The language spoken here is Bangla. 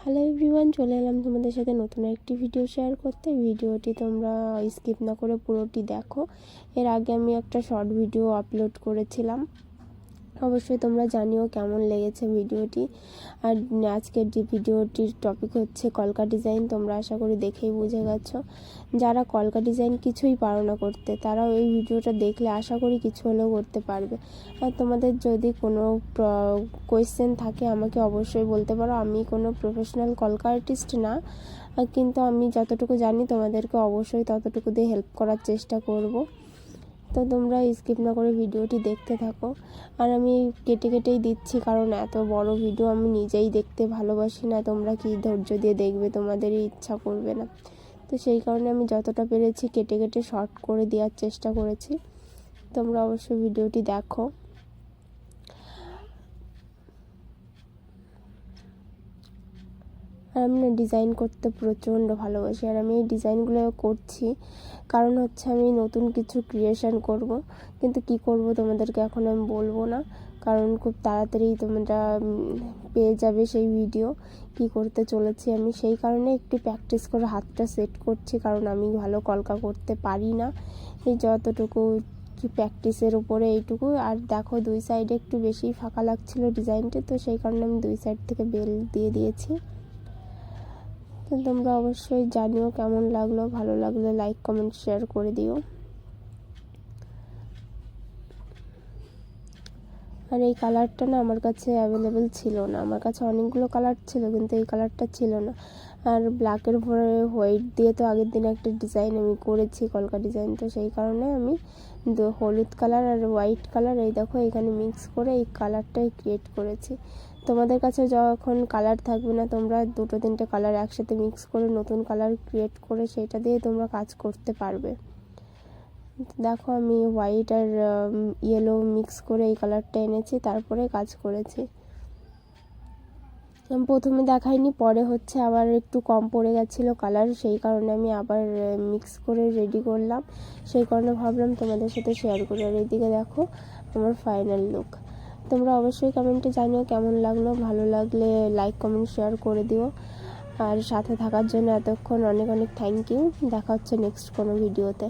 হ্যালো এভরিওয়ান, চলে এলাম তোমাদের সাথে নতুন একটি ভিডিও শেয়ার করতে। ভিডিওটি তোমরা স্কিপ না করে পুরোটি দেখো। এর আগে আমি একটা শর্ট ভিডিও আপলোড করেছিলাম, অবশ্যই তোমরা জানিও কেমন লেগেছে ভিডিওটি। আর আজকের যে ভিডিওটির টপিক হচ্ছে কলকা ডিজাইন। তোমরা আশা করি দেখেই বুঝে গেছো, যারা কলকা ডিজাইন কিছুই পারো না করতে, তারাও এই ভিডিওটা দেখলে আশা করি কিছু হলেও করতে পারবে। আর তোমাদের যদি কোনো কোয়েশ্চেন থাকে আমাকে অবশ্যই বলতে পারো। আমি কোনো প্রফেশনাল কলকা আর্টিস্ট না, কিন্তু আমি যতটুকু জানি তোমাদেরকে অবশ্যই ততটুকু দিয়ে হেল্প করার চেষ্টা করব। তো তোমরা স্কিপ না করে ভিডিওটি দেখতে থাকো। আর আমি কেটে কেটেই দিচ্ছি, কারণ এত বড় ভিডিও আমি নিজেই দেখতে ভালোবাসি না। তোমরা কি ধৈর্য দিয়ে দেখবে, তোমাদেরই ইচ্ছা করবে না। তো সেই কারণে আমি যতটা পেরেছি কেটে কেটে শর্ট করে দেওয়ার চেষ্টা করেছি। তোমরা অবশ্যই ভিডিওটি দেখো। আর আমি ডিজাইন করতে প্রচণ্ড ভালোবাসি, আর আমি এই ডিজাইনগুলো করছি কারণ হচ্ছে আমি নতুন কিছু ক্রিয়েশন করব। কিন্তু কি করব তোমাদেরকে এখন আমি বলবো না, কারণ খুব তাড়াতাড়ি তোমরা পেয়ে যাবে সেই ভিডিও কি করতে চলেছি আমি। সেই কারণে একটু প্র্যাকটিস করে হাতটা সেট করছি, কারণ আমি ভালো কলকা করতে পারি না। এই যতটুকু প্র্যাকটিসের উপরে এইটুকু। আর দেখো দুই সাইডে একটু বেশি ফাঁকা লাগছিল ডিজাইনটা, তো সেই কারণে আমি দুই সাইড থেকে বেল দিয়ে দিয়েছি। তো তোমরা অবশ্যই জানিও কেমন লাগলো, ভালো লাগলে লাইক কমেন্ট শেয়ার করে দিও। আর এই কালারটা না আমার কাছে অ্যাভেলেবেল ছিল না, আমার কাছে অনেকগুলো কালার ছিল কিন্তু এই কালারটা ছিল না। আর ব্ল্যাকের উপরে হোয়াইট দিয়ে তো আগের দিন একটা ডিজাইন আমি করেছি, কলকা ডিজাইন, তো সেই কারণে আমি হলুদ কালার আর হোয়াইট কালার এই দেখো এখানে মিক্স করে এই কালারটাই ক্রিয়েট করেছি। তোমাদের কাছে যখন কালার থাকবে না, তোমরা দুটো তিনটে কালার একসাথে মিক্স করে নতুন কালার ক্রিয়েট করে সেটা দিয়ে তোমরা কাজ করতে পারবে। দেখো আমি হোয়াইট আর ইয়েলো মিক্স করে এই কালারটা এনেছি, তারপরে কাজ করেছি। প্রথমে দেখাইনি, পরে হচ্ছে আবার একটু কম পড়ে গেছিলো কালার, সেই কারণে আমি আবার মিক্স করে রেডি করলাম। সেই কারণে ভাবলাম তোমাদের সাথে শেয়ার করি। আর এইদিকে দেখো আমার ফাইনাল লুক। তোমরা অবশ্যই কমেন্টে জানিও কেমন লাগলো, ভালো লাগলে লাইক কমেন্ট শেয়ার করে দিও। আর সাথে থাকার জন্য এতক্ষণ অনেক অনেক থ্যাংক ইউ। দেখা হচ্ছে নেক্সট কোনো ভিডিওতে।